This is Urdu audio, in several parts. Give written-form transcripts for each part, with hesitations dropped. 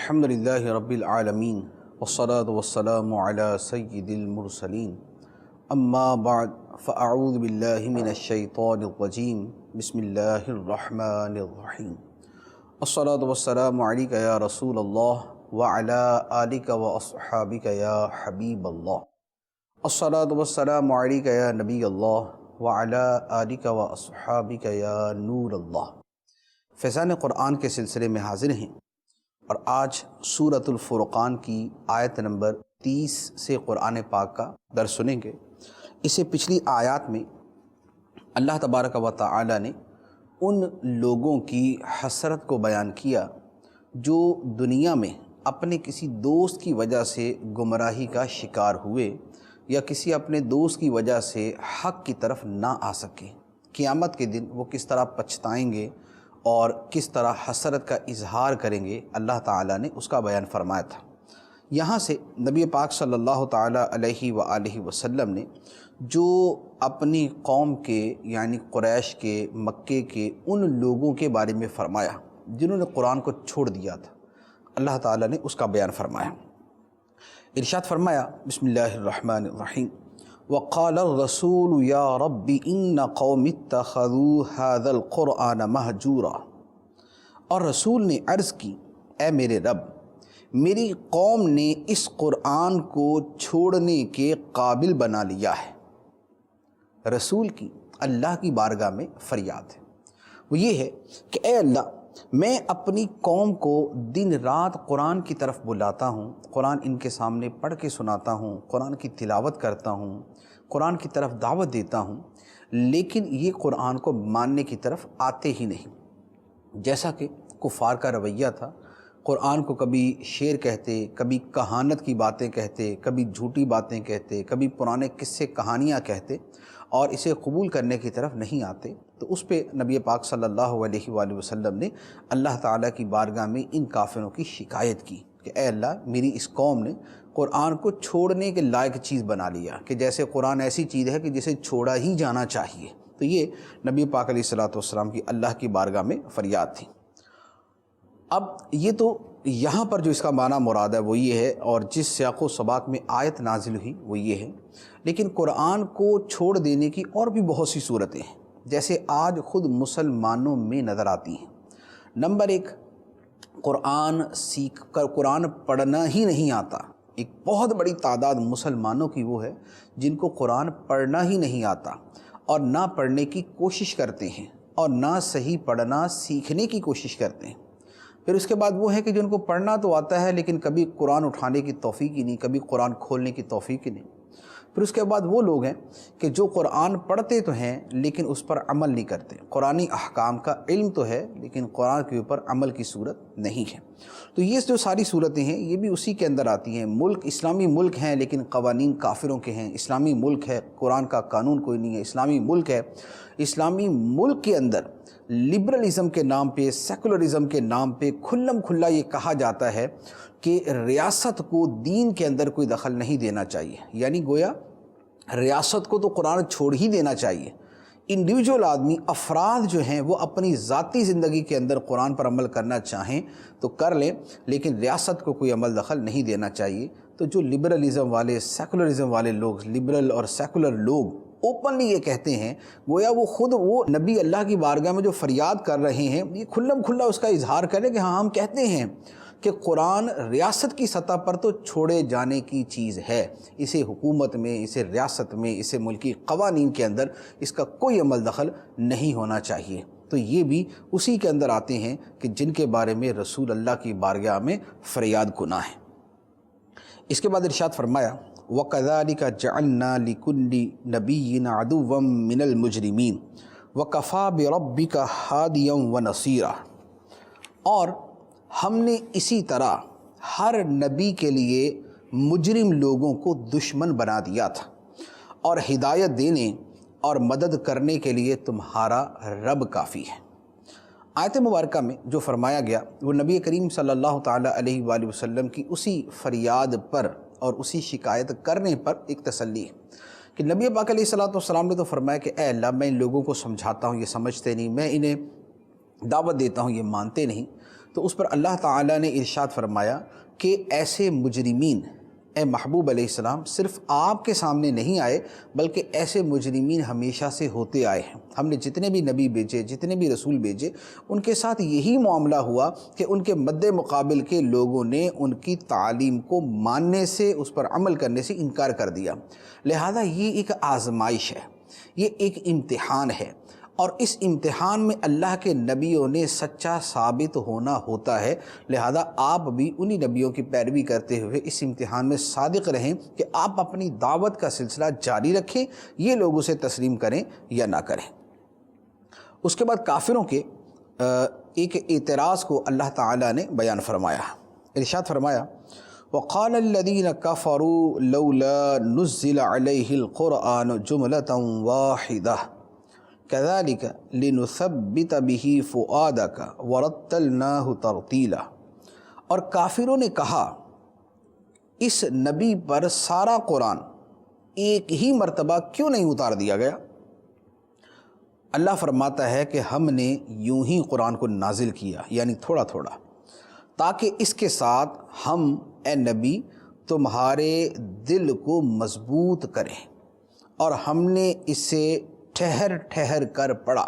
الحمدللہ رب العالمین والصلاة والسلام علی سید المرسلین اما بعد فاعوذ باللہ من الشیطان الرجیم بسم اللہ الرحمن الرحیم الصلاة والسلام علیک یا رسول اللہ وعلی آلک واصحابک یا حبیب اللہ الصلاة والسلام علیک یا نبی اللہ وعلی آلک واصحابک یا نور اللہ۔ فیضان قرآن کے سلسلے میں حاضر ہیں اور آج سورۃ الفرقان کی آیت نمبر 30 سے قرآن پاک کا درس سنیں گے۔ اسے پچھلی آیات میں اللہ تبارک و تعالی نے ان لوگوں کی حسرت کو بیان کیا جو دنیا میں اپنے کسی دوست کی وجہ سے گمراہی کا شکار ہوئے یا کسی اپنے دوست کی وجہ سے حق کی طرف نہ آ سکے۔ قیامت کے دن وہ کس طرح پچھتائیں گے اور کس طرح حسرت کا اظہار کریں گے، اللہ تعالیٰ نے اس کا بیان فرمایا تھا۔ یہاں سے نبی پاک صلی اللہ تعالیٰ علیہ وآلہ وسلم نے جو اپنی قوم کے یعنی قریش کے، مکے کے ان لوگوں کے بارے میں فرمایا جنہوں نے قرآن کو چھوڑ دیا تھا، اللہ تعالیٰ نے اس کا بیان فرمایا۔ ارشاد فرمایا بسم اللہ الرحمن الرحیم وقال الرسول یا رب ان قوم اتخذوا هذا القرآن مہجورا، اور رسول نے عرض کی اے میرے رب، میری قوم نے اس قرآن کو چھوڑنے کے قابل بنا لیا ہے۔ رسول کی اللہ کی بارگاہ میں فریاد ہے، وہ یہ ہے کہ اے اللہ، میں اپنی قوم کو دن رات قرآن کی طرف بلاتا ہوں، قرآن ان کے سامنے پڑھ کے سناتا ہوں، قرآن کی تلاوت کرتا ہوں، قرآن کی طرف دعوت دیتا ہوں، لیکن یہ قرآن کو ماننے کی طرف آتے ہی نہیں۔ جیسا کہ کفار کا رویہ تھا، قرآن کو کبھی شعر کہتے، کبھی کہانت کی باتیں کہتے، کبھی جھوٹی باتیں کہتے، کبھی پرانے قصے کہانیاں کہتے اور اسے قبول کرنے کی طرف نہیں آتے، تو اس پہ نبی پاک صلی اللہ علیہ وآلہ وسلم نے اللہ تعالیٰ کی بارگاہ میں ان کافروں کی شکایت کی کہ اے اللہ، میری اس قوم نے قرآن کو چھوڑنے کے لائق چیز بنا لیا کہ جیسے قرآن ایسی چیز ہے کہ جسے چھوڑا ہی جانا چاہیے۔ تو یہ نبی پاک علیہ الصلوۃ کی اللہ کی بارگاہ میں فریاد تھی۔ اب یہ تو یہاں پر جو اس کا معنی مراد ہے وہ یہ ہے، اور جس سیاق و سباق میں آیت نازل ہوئی وہ یہ ہے، لیکن قرآن کو چھوڑ دینے کی اور بھی بہت سی صورتیں ہیں جیسے آج خود مسلمانوں میں نظر آتی ہیں۔ نمبر 1، قرآن سیکھ کر قرآن پڑھنا ہی نہیں آتا۔ ایک بہت بڑی تعداد مسلمانوں کی وہ ہے جن کو قرآن پڑھنا ہی نہیں آتا اور نہ پڑھنے کی کوشش کرتے ہیں اور نہ صحیح پڑھنا سیکھنے کی کوشش کرتے ہیں۔ پھر اس کے بعد وہ ہے کہ جن کو پڑھنا تو آتا ہے لیکن کبھی قرآن اٹھانے کی توفیق ہی نہیں، کبھی قرآن کھولنے کی توفیق ہی نہیں۔ پھر اس کے بعد وہ لوگ ہیں کہ جو قرآن پڑھتے تو ہیں لیکن اس پر عمل نہیں کرتے، قرآنی احکام کا علم تو ہے لیکن قرآن کے اوپر عمل کی صورت نہیں ہے۔ تو یہ جو ساری صورتیں ہیں یہ بھی اسی کے اندر آتی ہیں۔ ملک اسلامی ملک ہیں لیکن قوانین کافروں کے ہیں، اسلامی ملک ہے قرآن کا قانون کوئی نہیں ہے، اسلامی ملک ہے، اسلامی ملک کے اندر لبرلزم کے نام پہ، سیکولرزم کے نام پہ کھلم کھلا یہ کہا جاتا ہے کہ ریاست کو دین کے اندر کوئی دخل نہیں دینا چاہیے، یعنی گویا ریاست کو تو قرآن چھوڑ ہی دینا چاہیے۔ انڈیویجول آدمی، افراد جو ہیں وہ اپنی ذاتی زندگی کے اندر قرآن پر عمل کرنا چاہیں تو کر لیں، لیکن ریاست کو کوئی عمل دخل نہیں دینا چاہیے۔ تو جو لبرلزم والے، سیکولرزم والے لوگ، لبرل اور سیکولر لوگ اوپنلی یہ کہتے ہیں، گویا وہ خود وہ نبی اللہ کی بارگاہ میں جو فریاد کر رہے ہیں یہ کھلم کھلا اس کا اظہار کریں کہ ہاں ہم کہتے ہیں کہ قرآن ریاست کی سطح پر تو چھوڑے جانے کی چیز ہے، اسے حکومت میں، اسے ریاست میں، اسے ملکی قوانین کے اندر اس کا کوئی عمل دخل نہیں ہونا چاہیے۔ تو یہ بھی اسی کے اندر آتے ہیں کہ جن کے بارے میں رسول اللہ کی بارگاہ میں فریاد گناہ ہے۔ اس کے بعد ارشاد فرمایا وَكَذَلِكَ جَعَلْنَا لِكُلِّ نَبِيٍّ عَدُوًّا مِّنَ الْمُجْرِمِينَ وَكَفَىٰ بِرَبِّكَ هَادِيًا وَنَصِيرًا، اور ہم نے اسی طرح ہر نبی کے لیے مجرم لوگوں کو دشمن بنا دیا تھا، اور ہدایت دینے اور مدد کرنے کے لیے تمہارا رب کافی ہے۔ آیت مبارکہ میں جو فرمایا گیا وہ نبی کریم صلی اللہ تعالیٰ علیہ وآلہ وسلم کی اسی فریاد پر اور اسی شکایت کرنے پر ایک تسلی ہے کہ نبی پاک علیہ السلام نے تو فرمایا کہ اے اللہ، میں ان لوگوں کو سمجھاتا ہوں یہ سمجھتے نہیں، میں انہیں دعوت دیتا ہوں یہ مانتے نہیں، تو اس پر اللہ تعالیٰ نے ارشاد فرمایا کہ ایسے مجرمین اے محبوب علیہ السلام صرف آپ کے سامنے نہیں آئے بلکہ ایسے مجرمین ہمیشہ سے ہوتے آئے ہیں۔ ہم نے جتنے بھی نبی بھیجے، جتنے بھی رسول بھیجے، ان کے ساتھ یہی معاملہ ہوا کہ ان کے مد مقابل کے لوگوں نے ان کی تعلیم کو ماننے سے، اس پر عمل کرنے سے انکار کر دیا۔ لہذا یہ ایک آزمائش ہے، یہ ایک امتحان ہے، اور اس امتحان میں اللہ کے نبیوں نے سچا ثابت ہونا ہوتا ہے۔ لہذا آپ بھی انہی نبیوں کی پیروی کرتے ہوئے اس امتحان میں صادق رہیں کہ آپ اپنی دعوت کا سلسلہ جاری رکھیں، یہ لوگ اسے تسلیم کریں یا نہ کریں۔ اس کے بعد کافروں کے ایک اعتراض کو اللہ تعالیٰ نے بیان فرمایا، ارشاد فرمایا وَقَالَ الَّذِينَ كَفَرُوا لَوْلَا نُزِّلَ عَلَيْهِ الْقُرْآنُ جُمْلَةً وَاحِدَةً كَذَلِكَ لِنُثَبِّتَ بِهِ فُؤَادَكَ وَرَتَّلْنَاهُ تَرْتِيلًا۔ اور کافروں نے کہا اس نبی پر سارا قرآن ایک ہی مرتبہ کیوں نہیں اتار دیا گیا؟ اللہ فرماتا ہے کہ ہم نے یوں ہی قرآن کو نازل کیا، یعنی تھوڑا تھوڑا، تاکہ اس کے ساتھ ہم اے نبی تمہارے دل کو مضبوط کریں، اور ہم نے اسے ٹھہر ٹھہر کر پڑھا۔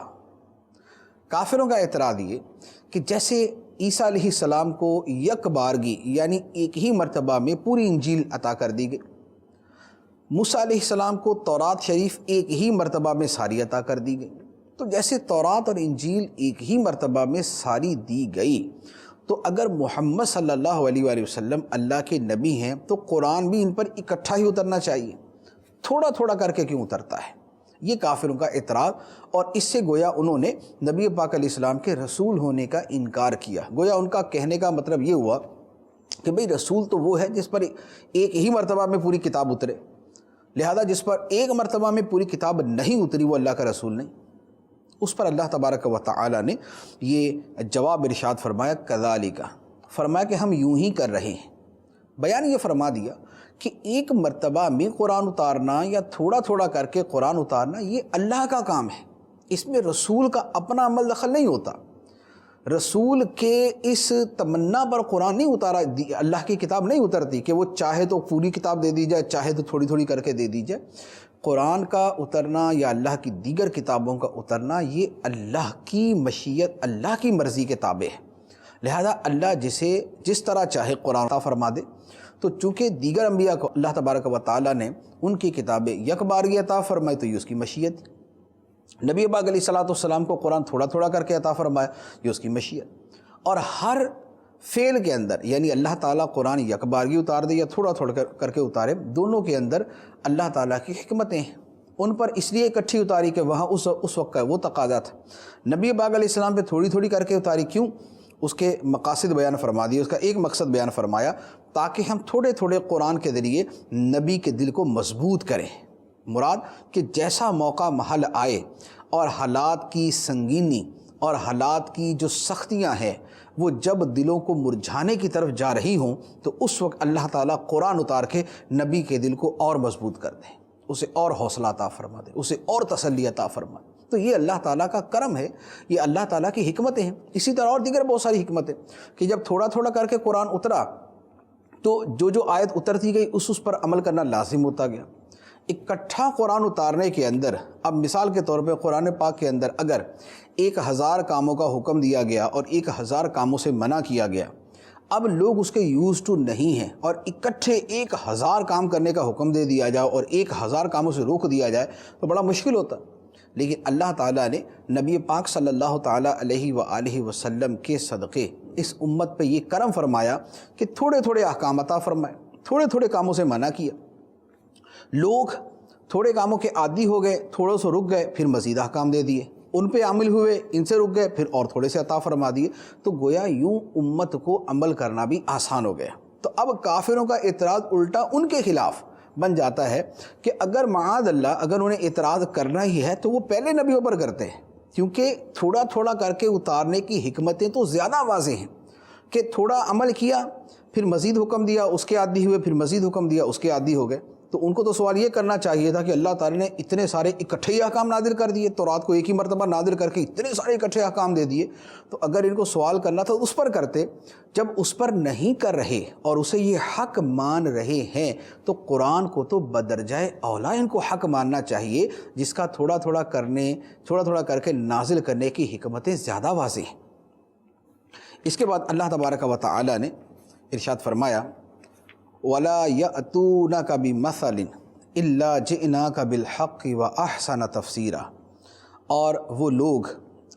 کافروں کا اعتراض یہ کہ جیسے عیسیٰ علیہ السلام کو یک بارگی یعنی ایک ہی مرتبہ میں پوری انجیل عطا کر دی گئی، موسیٰ علیہ السلام کو تورات شریف ایک ہی مرتبہ میں ساری عطا کر دی گئی، تو جیسے تورات اور انجیل ایک ہی مرتبہ میں ساری دی گئی، تو اگر محمد صلی اللہ علیہ وآلہ وسلم اللہ کے نبی ہیں تو قرآن بھی ان پر اکٹھا ہی اترنا چاہیے، تھوڑا تھوڑا کر کے کیوں اترتا ہے؟ یہ کافروں کا اعتراض، اور اس سے گویا انہوں نے نبی پاک علیہ السلام کے رسول ہونے کا انکار کیا۔ گویا ان کا کہنے کا مطلب یہ ہوا کہ بھئی رسول تو وہ ہے جس پر ایک ہی مرتبہ میں پوری کتاب اترے، لہذا جس پر ایک مرتبہ میں پوری کتاب نہیں اتری وہ اللہ کا رسول نہیں۔ اس پر اللہ تبارک و تعالی نے یہ جواب ارشاد فرمایا کذالک، فرمایا کہ ہم یوں ہی کر رہے ہیں۔ بیان یہ فرما دیا کہ ایک مرتبہ میں قرآن اتارنا یا تھوڑا تھوڑا کر کے قرآن اتارنا یہ اللہ کا کام ہے، اس میں رسول کا اپنا عمل دخل نہیں ہوتا۔ رسول کے اس تمنا پر قرآن نہیں اتارا، اللہ کی کتاب نہیں اترتی کہ وہ چاہے تو پوری کتاب دے دی جائے، چاہے تو تھوڑی تھوڑی کر کے دے دی جائے۔ قرآن کا اترنا یا اللہ کی دیگر کتابوں کا اترنا یہ اللہ کی مشیت، اللہ کی مرضی کے تابع ہے۔ لہذا اللہ جسے جس طرح چاہے قرآن عطا فرما دے، تو چونکہ دیگر انبیاء کو اللہ تبارک و تعالیٰ نے ان کی کتابیں یک بارگی عطا فرمائی تو یہ اس کی مشیت، نبی پاک علیہ السلام کو قرآن تھوڑا تھوڑا کر کے عطا فرمایا یہ اس کی مشیت۔ اور ہر فعل کے اندر یعنی اللہ تعالیٰ قرآن یک بارگی اتار دے یا تھوڑا تھوڑا کر کے اتارے، دونوں کے اندر اللہ تعالیٰ کی حکمتیں ہیں۔ ان پر اس لیے اکٹھی اتاری کہ وہاں اس وقت کا وہ تقاضا تھا، نبی پاک علیہ السلام پہ تھوڑی تھوڑی کر کے اتاری، کیوں؟ اس کے مقاصد بیان فرما دیے، اس کا ایک مقصد بیان فرمایا تاکہ ہم تھوڑے تھوڑے قرآن کے ذریعے نبی کے دل کو مضبوط کریں۔ مراد کہ جیسا موقع محل آئے اور حالات کی سنگینی اور حالات کی جو سختیاں ہیں وہ جب دلوں کو مرجھانے کی طرف جا رہی ہوں تو اس وقت اللہ تعالیٰ قرآن اتار کے نبی کے دل کو اور مضبوط کر دے، اسے اور حوصلہ عطا فرما دے، اسے اور تسلی عطا فرما دے۔ تو یہ اللہ تعالیٰ کا کرم ہے، یہ اللہ تعالیٰ کی حکمتیں ہیں۔ اسی طرح اور دیگر بہت ساری حکمتیں کہ جب تھوڑا تھوڑا کر کے قرآن اترا تو جو آیت اترتی گئی اس پر عمل کرنا لازم ہوتا گیا۔ اکٹھا قرآن اتارنے کے اندر، اب مثال کے طور پہ قرآن پاک کے اندر اگر 1000 کاموں کا حکم دیا گیا اور 1000 کاموں سے منع کیا گیا، اب لوگ اس کے یوز ٹو نہیں ہیں اور اکٹھے 1000 کام کرنے کا حکم دے دیا جائے اور 1000 کاموں سے روک دیا جائے تو بڑا مشکل ہوتا۔ لیکن اللہ تعالیٰ نے نبی پاک صلی اللہ تعالیٰ علیہ وآلہ وسلم کے صدقے اس امت پہ یہ کرم فرمایا کہ تھوڑے تھوڑے احکام عطا فرمائے، تھوڑے تھوڑے کاموں سے منع کیا۔ لوگ تھوڑے کاموں کے عادی ہو گئے، تھوڑوں سے رک گئے، پھر مزید احکام دے دیے، ان پہ عامل ہوئے، ان سے رک گئے، پھر اور تھوڑے سے عطا فرما دیے، تو گویا یوں امت کو عمل کرنا بھی آسان ہو گیا۔ تو اب کافروں کا اعتراض الٹا ان کے خلاف بن جاتا ہے کہ اگر معاذ اللہ اگر انہیں اعتراض کرنا ہی ہے تو وہ پہلے نبیوں پر کرتے ہیں، کیونکہ تھوڑا تھوڑا کر کے اتارنے کی حکمتیں تو زیادہ واضح ہیں کہ تھوڑا عمل کیا، پھر مزید حکم دیا، اس کے عادی ہوئے، پھر مزید حکم دیا، اس کے عادی ہو گئے۔ تو ان کو تو سوال یہ کرنا چاہیے تھا کہ اللہ تعالیٰ نے اتنے سارے اکٹھے ہی احکام نازل کر دیے، تو رات کو ایک ہی مرتبہ نازل کر کے اتنے سارے اکٹھے احکام دے دیے، تو اگر ان کو سوال کرنا تھا اس پر کرتے۔ جب اس پر نہیں کر رہے اور اسے یہ حق مان رہے ہیں تو قرآن کو تو بدرجہ اولا ان کو حق ماننا چاہیے، جس کا تھوڑا تھوڑا کر کے نازل کرنے کی حکمتیں زیادہ واضح ہیں۔ اس کے بعد اللہ تبارک و تعالی نے ارشاد فرمایا وَلَا يَأْتُونَكَ بِمَثَلٍ إِلَّا جِئْنَاكَ بِالْحَقِّ وَأَحْسَنَ تَفْسِيرًا، اور وہ لوگ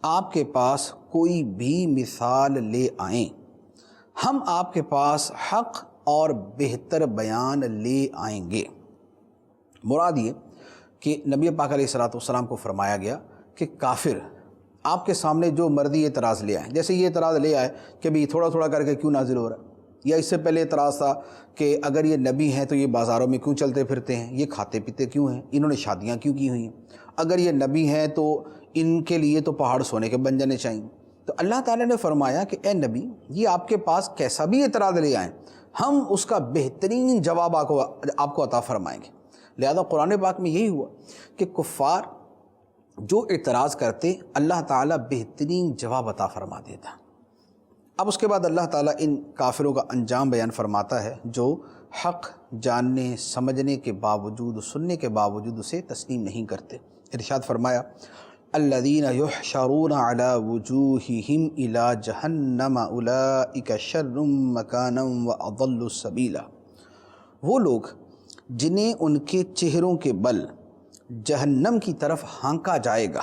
آپ کے پاس کوئی بھی مثال لے آئیں، ہم آپ کے پاس حق اور بہتر بیان لے آئیں گے۔ مراد یہ کہ نبی پاک علیہ السلام کو فرمایا گیا کہ کافر آپ کے سامنے جو مرضی اعتراض لے آئیں، جیسے یہ اعتراض لے آئے کہ بھی تھوڑا تھوڑا کر کے کیوں نازل ہو رہا ہے، یا اس سے پہلے اعتراض تھا کہ اگر یہ نبی ہیں تو یہ بازاروں میں کیوں چلتے پھرتے ہیں، یہ کھاتے پیتے کیوں ہیں، انہوں نے شادیاں کیوں کی ہوئی ہیں، اگر یہ نبی ہیں تو ان کے لیے تو پہاڑ سونے کے بن جانے چاہیے۔ تو اللہ تعالیٰ نے فرمایا کہ اے نبی، یہ آپ کے پاس کیسا بھی اعتراض لے آئیں، ہم اس کا بہترین جواب آپ کو عطا فرمائیں گے۔ لہذا قرآن پاک میں یہی ہوا کہ کفار جو اعتراض کرتے اللہ تعالیٰ بہترین جواب عطا فرما دیتا۔ اب اس کے بعد اللہ تعالیٰ ان کافروں کا انجام بیان فرماتا ہے جو حق جاننے سمجھنے کے باوجود، سننے کے باوجود اسے تسلیم نہیں کرتے۔ ارشاد فرمایا الذین یحشرون علی وجوہہم الی جہنم اولئک شر مکانا واضل سبیلا، وہ لوگ جنہیں ان کے چہروں کے بل جہنم کی طرف ہانکا جائے گا،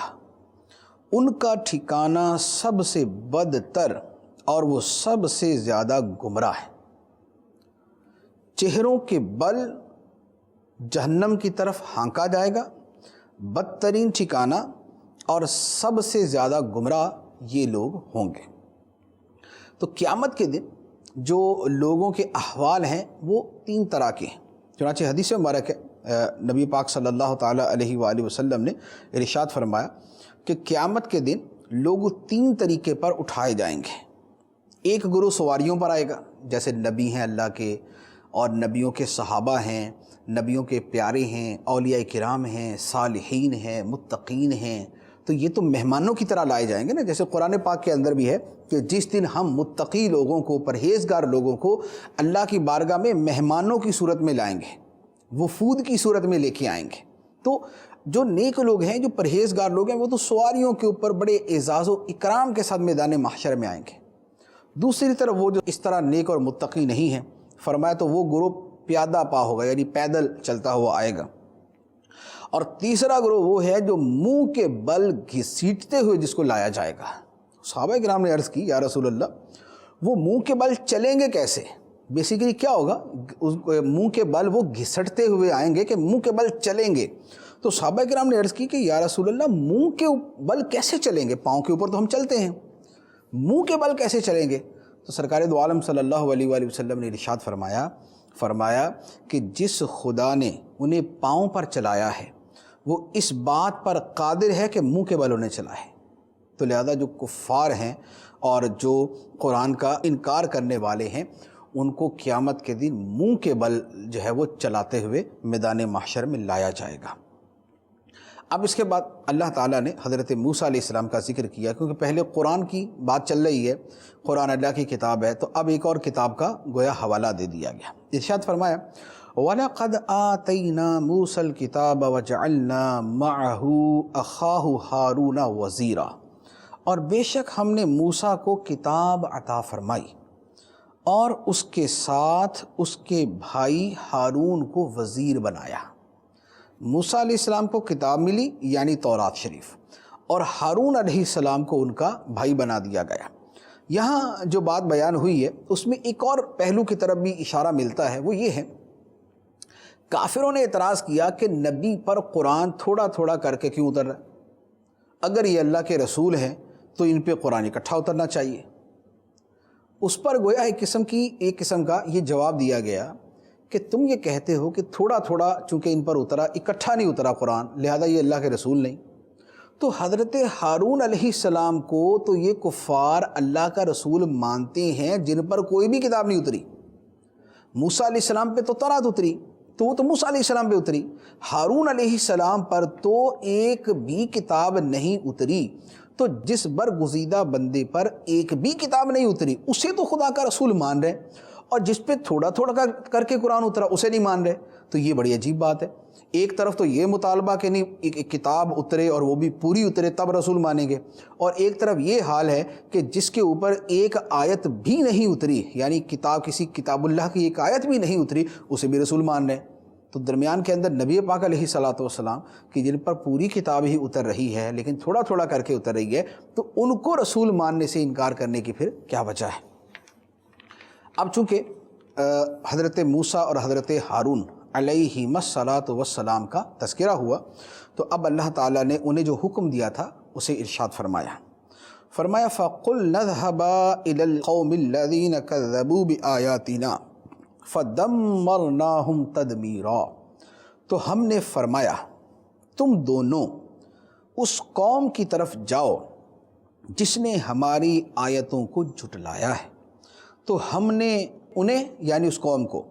ان کا ٹھکانہ سب سے بدتر اور وہ سب سے زیادہ گمراہ ہے۔ چہروں کے بل جہنم کی طرف ہانکا جائے گا، بدترین ٹھکانہ اور سب سے زیادہ گمراہ یہ لوگ ہوں گے۔ تو قیامت کے دن جو لوگوں کے احوال ہیں وہ تین طرح کے ہیں۔ چنانچہ حدیث مبارک ہے، نبی پاک صلی اللہ تعالیٰ علیہ وآلہ وسلم نے ارشاد فرمایا کہ قیامت کے دن لوگ تین طریقے پر اٹھائے جائیں گے۔ ایک گروہ سواریوں پر آئے گا، جیسے نبی ہیں اللہ کے اور نبیوں کے صحابہ ہیں، نبیوں کے پیارے ہیں، اولیاء کرام ہیں، صالحین ہیں، متقین ہیں، تو یہ تو مہمانوں کی طرح لائے جائیں گے نا۔ جیسے قرآن پاک کے اندر بھی ہے کہ جس دن ہم متقی لوگوں کو، پرہیزگار لوگوں کو اللہ کی بارگاہ میں مہمانوں کی صورت میں لائیں گے، وفود کی صورت میں لے کے آئیں گے۔ تو جو نیک لوگ ہیں، جو پرہیزگار لوگ ہیں، وہ تو سواریوں کے اوپر بڑے اعزاز و اکرام کے ساتھ میدان محشر میں آئیں گے۔ دوسری طرف وہ جو اس طرح نیک اور متقی نہیں ہیں، فرمایا تو وہ گروہ پیادہ پا ہوگا، یعنی پیدل چلتا ہوا آئے گا۔ اور تیسرا گروہ وہ ہے جو منہ کے بل گھسیٹتے ہوئے جس کو لایا جائے گا۔ صحابہ کرام نے عرض کی یا رسول اللہ، وہ منہ کے بل چلیں گے کیسے؟ بیسیکلی کیا ہوگا، منہ کے بل وہ گھسٹتے ہوئے آئیں گے کہ منہ کے بل چلیں گے۔ تو صحابہ کرام نے عرض کی کہ یا رسول اللہ، منہ کے بل کیسے چلیں گے؟ پاؤں کے اوپر تو ہم چلتے ہیں، منہ کے بل کیسے چلیں گے؟ تو سرکار دو عالم صلی اللہ علیہ وآلہ وسلم نے ارشاد فرمایا کہ جس خدا نے انہیں پاؤں پر چلایا ہے وہ اس بات پر قادر ہے کہ منہ کے بل انہیں چلائے۔ تو لہذا جو کفار ہیں اور جو قرآن کا انکار کرنے والے ہیں، ان کو قیامت کے دن منہ کے بل جو ہے وہ چلاتے ہوئے میدان محشر میں لایا جائے گا۔ اب اس کے بعد اللہ تعالیٰ نے حضرت موسیٰ علیہ السلام کا ذکر کیا، کیونکہ پہلے قرآن کی بات چل رہی ہے، قرآن اللہ کی کتاب ہے، تو اب ایک اور کتاب کا گویا حوالہ دے دیا گیا۔ ارشاد فرمایا وَلَقَدْ آتَيْنَا مُوسَى الْكِتَابَ وَجَعَلْنَا مَعَهُ أَخَاهُ هَارُونَ وَزِيرًا، اور بے شک ہم نے موسیٰ کو کتاب عطا فرمائی اور اس کے ساتھ اس کے بھائی ہارون کو وزیر بنایا۔ موسیٰ علیہ السلام کو کتاب ملی یعنی تورات شریف، اور ہارون علیہ السلام کو ان کا بھائی بنا دیا گیا۔ یہاں جو بات بیان ہوئی ہے اس میں ایک اور پہلو کی طرف بھی اشارہ ملتا ہے، وہ یہ ہے کافروں نے اعتراض کیا کہ نبی پر قرآن تھوڑا تھوڑا کر کے کیوں اتر رہا ہے؟ اگر یہ اللہ کے رسول ہیں تو ان پہ قرآن اکٹھا اترنا چاہیے۔ اس پر گویا ایک قسم کا یہ جواب دیا گیا کہ تم یہ کہتے ہو کہ تھوڑا تھوڑا چونکہ ان پر اترا، اکٹھا نہیں اترا قرآن، لہذا یہ اللہ کے رسول نہیں۔ تو حضرت ہارون علیہ السلام کو تو یہ کفار اللہ کا رسول مانتے ہیں جن پر کوئی بھی کتاب نہیں اتری۔ موسیٰ علیہ السلام پہ تو تورات اتری، تو وہ تو موسیٰ علیہ السلام پہ اتری، ہارون علیہ السلام پر تو ایک بھی کتاب نہیں اتری، تو جس برگزیدہ بندے پر ایک بھی کتاب نہیں اتری اسے تو خدا کا رسول مان رہے، اور جس پہ تھوڑا تھوڑا کر کے قرآن اترا اسے نہیں مان رہے۔ تو یہ بڑی عجیب بات ہے، ایک طرف تو یہ مطالبہ کہ نہیں ایک کتاب اترے اور وہ بھی پوری اترے تب رسول مانیں گے، اور ایک طرف یہ حال ہے کہ جس کے اوپر ایک آیت بھی نہیں اتری، یعنی کسی کتاب اللہ کی ایک آیت بھی نہیں اتری، اسے بھی رسول مان رہے ہیں۔ تو درمیان کے اندر نبی پاک علیہ الصلوۃ والسلام کہ جن پر پوری کتاب ہی اتر رہی ہے لیکن تھوڑا تھوڑا کر کے اتر رہی ہے، تو ان کو رسول ماننے سے انکار کرنے کی پھر کیا وجہ ہے؟ اب چونکہ حضرت موسیٰ اور حضرت ہارون علیہم الصلاۃ والسلام کا تذکرہ ہوا، تو اب اللہ تعالیٰ نے انہیں جو حکم دیا تھا اسے ارشاد فرمایا فَقُلْنَا اذْهَبَا إِلَى الْقَوْمِ الَّذِينَ كَذَّبُوا بِآيَاتِنَا فَدَمَّرْنَاهُمْ تَدْمِيرًا، تو ہم نے فرمایا تم دونوں اس قوم کی طرف جاؤ جس نے ہماری آیتوں کو جھٹلایا ہے، تو ہم نے انہیں یعنی اس قوم کو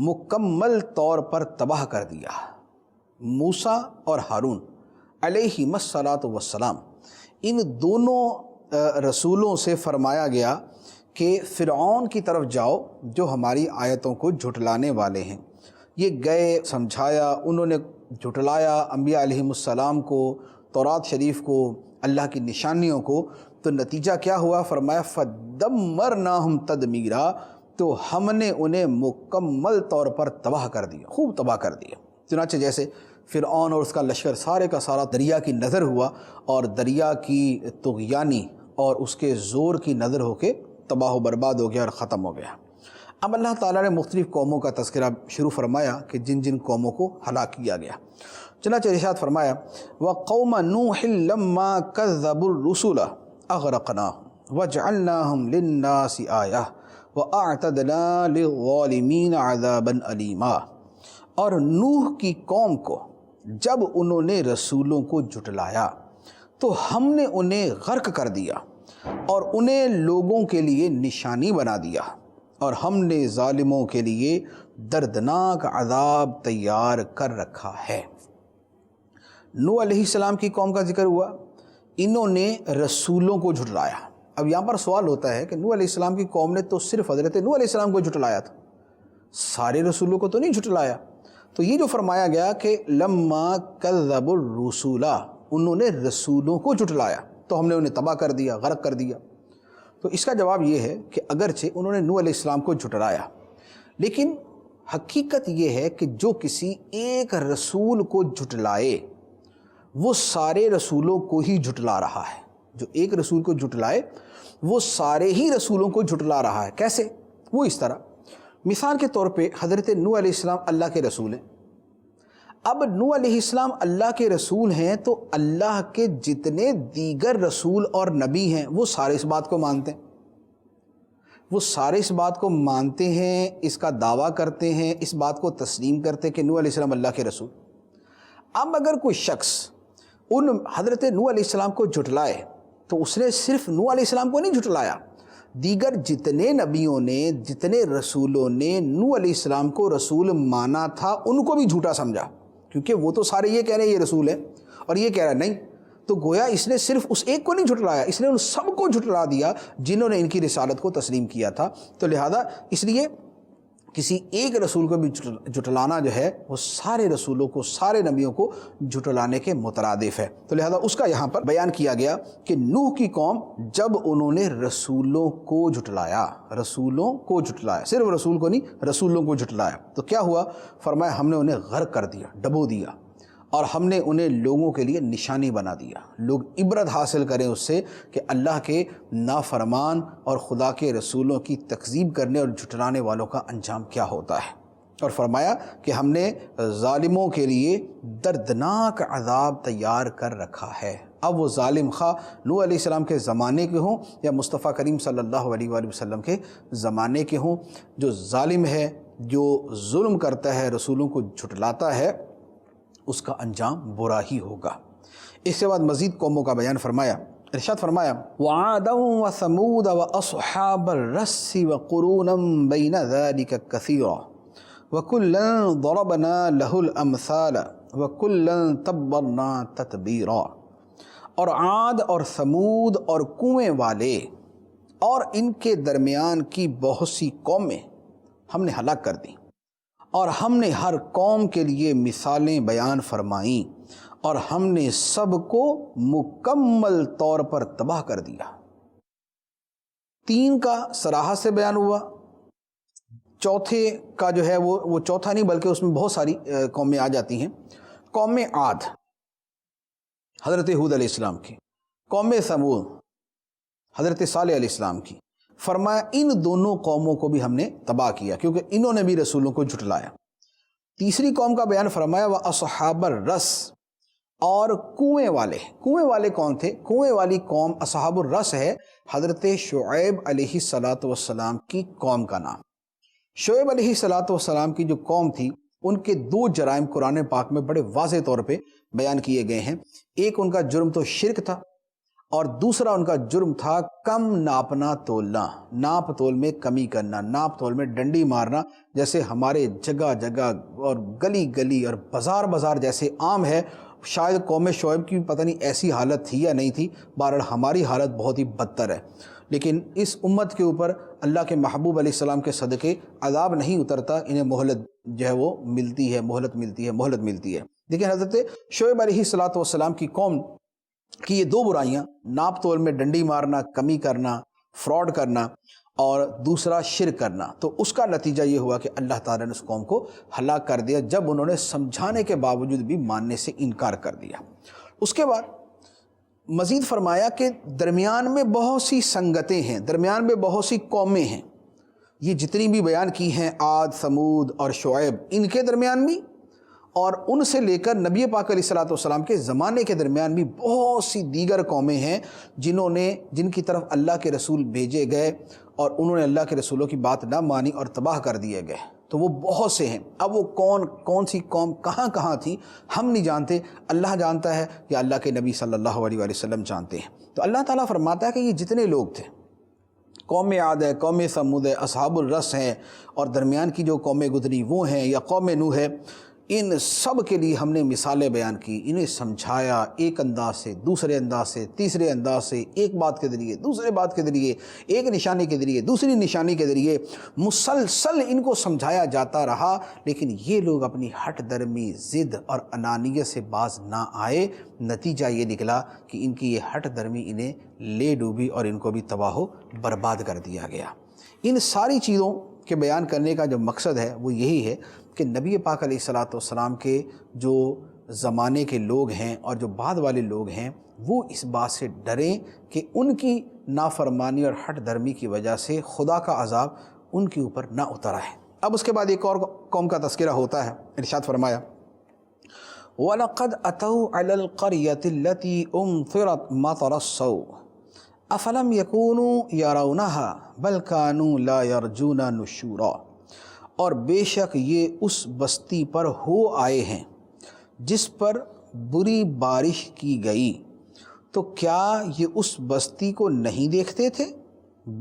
مکمل طور پر تباہ کر دیا۔ موسیٰ اور ہارون علیہم الصلاۃ والسلام ان دونوں رسولوں سے فرمایا گیا کہ فرعون کی طرف جاؤ جو ہماری آیتوں کو جھٹلانے والے ہیں۔ یہ گئے، سمجھایا، انہوں نے جھٹلایا انبیاء علیہم السلام کو، تورات شریف کو، اللہ کی نشانیوں کو، تو نتیجہ کیا ہوا؟ فرمایا فَدَمَّرْنَاهُمْ تَدْمِيرًا، تو ہم نے انہیں مکمل طور پر تباہ کر دیا، خوب تباہ کر دیا۔ چنانچہ جیسے فرعون اور اس کا لشکر سارے کا سارا دریا کی نظر ہوا، اور دریا کی طغیانی اور اس کے زور کی نظر ہو کے تباہ و برباد ہو گیا اور ختم ہو گیا۔ اب اللہ تعالیٰ نے مختلف قوموں کا تذکرہ شروع فرمایا کہ جن جن قوموں کو ہلاک کیا گیا۔ چنانچہ ارشاد فرمایا وَقَوْمَ نُوحٍ لَمَّا كَذَّبُوا الرُّسُلَ أَغْرَقْنَاهُمْ وَجَعَلْنَاهُمْ لِلنَّاسِ آیَةً وَأَعْتَدْنَا لِلظَّالِمِينَ عَذَابًا أَلِیمًا، اور نوح کی قوم کو جب انہوں نے رسولوں کو جھٹلایا تو ہم نے انہیں غرق کر دیا اور انہیں لوگوں کے لیے نشانی بنا دیا، اور ہم نے ظالموں کے لیے دردناک عذاب تیار کر رکھا ہے۔ نوح علیہ السلام کی قوم کا ذکر ہوا، انہوں نے رسولوں کو جھٹلایا۔ اب یہاں پر سوال ہوتا ہے کہ نوح علیہ السلام کی قوم نے تو صرف حضرت نوح علیہ السلام کو جھٹلایا تھا، سارے رسولوں کو تو نہیں جھٹلایا۔ تو یہ جو فرمایا گیا کہ لما کذبوا الرسول، انہوں نے رسولوں کو جھٹلایا تو ہم نے انہیں تباہ کر دیا، غرق کر دیا۔ تو اس کا جواب یہ ہے کہ اگرچہ انہوں نے نوح علیہ السلام کو جھٹلایا، لیکن حقیقت یہ ہے کہ جو کسی ایک رسول کو جھٹلائے وہ سارے رسولوں کو ہی جھٹلا رہا ہے۔ جو ایک رسول کو جھٹلائے وہ سارے ہی رسولوں کو جھٹلا رہا ہے۔ کیسے؟ وہ اس طرح، مثال کے طور پہ حضرت نوح علیہ السلام اللہ کے رسول ہیں۔ اب نوح علیہ السلام اللہ کے رسول ہیں تو اللہ کے جتنے دیگر رسول اور نبی ہیں وہ سارے اس بات کو مانتے ہیں، وہ سارے اس بات کو مانتے ہیں، اس کا دعویٰ کرتے ہیں، اس بات کو تسلیم کرتے ہیں کہ نوح علیہ السلام اللہ کے رسول۔ اب اگر کوئی شخص ان حضرت نوح علیہ السلام کو جھٹلائے تو اس نے صرف نوح علیہ السلام کو نہیں جھٹلایا، دیگر جتنے نبیوں نے، جتنے رسولوں نے نوح علیہ السلام کو رسول مانا تھا ان کو بھی جھوٹا سمجھا، کیونکہ وہ تو سارے یہ کہہ رہے ہیں یہ رسول ہے، اور یہ کہہ رہا ہے نہیں۔ تو گویا اس نے صرف اس ایک کو نہیں جھٹلایا، اس نے ان سب کو جھٹلا دیا جنہوں نے ان کی رسالت کو تسلیم کیا تھا۔ تو لہذا اس لیے کسی ایک رسول کو بھی جھٹلانا جو ہے وہ سارے رسولوں کو، سارے نبیوں کو جھٹلانے کے مترادف ہے۔ تو لہذا اس کا یہاں پر بیان کیا گیا کہ نوح کی قوم جب انہوں نے رسولوں کو جھٹلایا، رسولوں کو جھٹلایا، صرف رسول کو نہیں، رسولوں کو جھٹلایا، تو کیا ہوا؟ فرمایا ہم نے انہیں غرق کر دیا، ڈبو دیا، اور ہم نے انہیں لوگوں کے لیے نشانی بنا دیا، لوگ عبرت حاصل کریں اس سے کہ اللہ کے نافرمان اور خدا کے رسولوں کی تکذیب کرنے اور جھٹلانے والوں کا انجام کیا ہوتا ہے۔ اور فرمایا کہ ہم نے ظالموں کے لیے دردناک عذاب تیار کر رکھا ہے۔ اب وہ ظالم خواہ نوح علیہ السلام کے زمانے کے ہوں یا مصطفیٰ کریم صلی اللہ علیہ وآلہ وسلم کے زمانے کے ہوں، جو ظالم ہے، جو ظلم کرتا ہے، رسولوں کو جھٹلاتا ہے، اس کا انجام برا ہی ہوگا۔ اس کے بعد مزید قوموں کا بیان فرمایا، ارشاد فرمایا وَعَادًا وَثَمُودَ وَأَصْحَابَ الرَّسِّ وَقُرُونًا بَيْنَ ذَلِكَ كَثِيرًا وَكُلًّا ضَرَبْنَا لَهُ الْأَمْثَالَ وَكُلًّا تَبَّرْنَا تَتْبِيرًا۔ اور عاد اور ثمود اور کنویں والے اور ان کے درمیان کی بہت سی قومیں ہم نے ہلاک کر دیں، اور ہم نے ہر قوم کے لیے مثالیں بیان فرمائیں، اور ہم نے سب کو مکمل طور پر تباہ کر دیا۔ 3 کا صراحت سے بیان ہوا، چوتھے کا جو ہے وہ چوتھا نہیں بلکہ اس میں بہت ساری قومیں آ جاتی ہیں۔ قوم عاد حضرت ہود علیہ السلام کی، قوم ثمود حضرت صالح علیہ السلام کی، فرمایا ان دونوں قوموں کو بھی ہم نے تباہ کیا کیونکہ انہوں نے بھی رسولوں کو جھٹلایا۔ تیسری قوم کا بیان فرمایا وَأَصْحَابَ الرَّسِّ، اور کنویں والے۔ کنویں والے کون تھے؟ کنویں والی قوم اصحاب الرس ہے، حضرت شعیب علیہ السلام کی قوم کا نام۔ شعیب علیہ السلام کی جو قوم تھی ان کے 2 جرائم قرآن پاک میں بڑے واضح طور پہ بیان کیے گئے ہیں۔ ایک ان کا جرم تو شرک تھا، اور دوسرا ان کا جرم تھا کم ناپنا تولنا، ناپ تول میں کمی کرنا، ناپ تول میں ڈنڈی مارنا، جیسے ہمارے جگہ جگہ اور گلی گلی اور بازار بازار جیسے عام ہے۔ شاید قوم شعیب کی پتہ نہیں ایسی حالت تھی یا نہیں تھی، بہرحال ہماری حالت بہت ہی بدتر ہے، لیکن اس امت کے اوپر اللہ کے محبوب علیہ السلام کے صدقے عذاب نہیں اترتا، انہیں مہلت جو ہے وہ ملتی ہے، مہلت ملتی ہے۔ لیکن حضرت شعیب علیہ السلام کی قوم کی یہ 2 برائیاں، ناپ تول میں ڈنڈی مارنا، کمی کرنا، فراڈ کرنا، اور دوسرا شرک کرنا، تو اس کا نتیجہ یہ ہوا کہ اللہ تعالیٰ نے اس قوم کو ہلاک کر دیا جب انہوں نے سمجھانے کے باوجود بھی ماننے سے انکار کر دیا۔ اس کے بعد مزید فرمایا کہ درمیان میں بہت سی سنگتیں ہیں، درمیان میں بہت سی قومیں ہیں، یہ جتنی بھی بیان کی ہیں عاد، ثمود اور شعیب، ان کے درمیان بھی اور ان سے لے کر نبی پاک علیہ السلام کے زمانے کے درمیان بھی بہت سی دیگر قومیں ہیں جن کی طرف اللہ کے رسول بھیجے گئے اور انہوں نے اللہ کے رسولوں کی بات نہ مانی اور تباہ کر دیے گئے۔ تو وہ بہت سے ہیں، اب وہ کون سی قوم کہاں تھی ہم نہیں جانتے، اللہ جانتا ہے یا اللہ کے نبی صلی اللہ علیہ وآلہ وسلم جانتے ہیں۔ تو اللہ تعالیٰ فرماتا ہے کہ یہ جتنے لوگ تھے، قوم عاد ہے، قوم ثمود ہے، اصحاب الرس ہیں، اور درمیان کی جو قومیں گزری وہ ہیں، یا قوم نوح ہے، ان سب کے لیے ہم نے مثالیں بیان کی، انہیں سمجھایا ایک انداز سے، دوسرے انداز سے، تیسرے انداز سے، ایک بات کے ذریعے، دوسرے بات کے ذریعے، ایک نشانی کے ذریعے، دوسری نشانی کے ذریعے، مسلسل ان کو سمجھایا جاتا رہا، لیکن یہ لوگ اپنی ہٹ درمی، ضد اور انانیت سے باز نہ آئے۔ نتیجہ یہ نکلا کہ ان کی یہ ہٹ درمی انہیں لے ڈوبی اور ان کو بھی تباہ و برباد کر دیا گیا۔ ان ساری چیزوں کے بیان کرنے کا جو مقصد ہے وہ یہی ہے کہ نبی پاک علیہ السلام کے جو زمانے کے لوگ ہیں اور جو بعد والے لوگ ہیں وہ اس بات سے ڈریں کہ ان کی نافرمانی اور ہٹ درمی کی وجہ سے خدا کا عذاب ان کے اوپر نہ اتر آئے۔ اب اس کے بعد ایک اور قوم کا تذکرہ ہوتا ہے، ارشاد فرمایا وَلَقَدْ أَتَوْا عَلَى الْقَرْيَةِ الَّتِي أُمْطِرَتْ مَطَرَ السَّوْءِ أَفَلَمْ يَكُونُوا يَرَوْنَهَا بَلْ كَانُوا لَا يَرْجُونَ نُشُورًا، اور بے شک یہ اس بستی پر ہو آئے ہیں جس پر بری بارش کی گئی، تو کیا یہ اس بستی کو نہیں دیکھتے تھے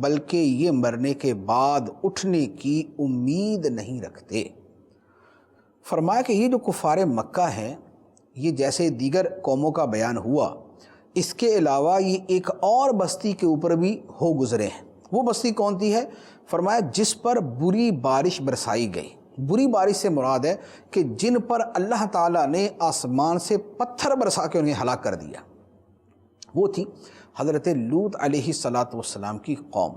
بلکہ یہ مرنے کے بعد اٹھنے کی امید نہیں رکھتے۔ فرمایا کہ یہ جو کفار مکہ ہیں، یہ جیسے دیگر قوموں کا بیان ہوا، اس کے علاوہ یہ ایک اور بستی کے اوپر بھی ہو گزرے ہیں۔ وہ بستی کون سی ہے؟ فرمایا جس پر بری بارش برسائی گئی۔ بری بارش سے مراد ہے کہ جن پر اللہ تعالیٰ نے آسمان سے پتھر برسا کے انہیں ہلاک کر دیا۔ وہ تھی حضرت لوط علیہ السلام کی قوم۔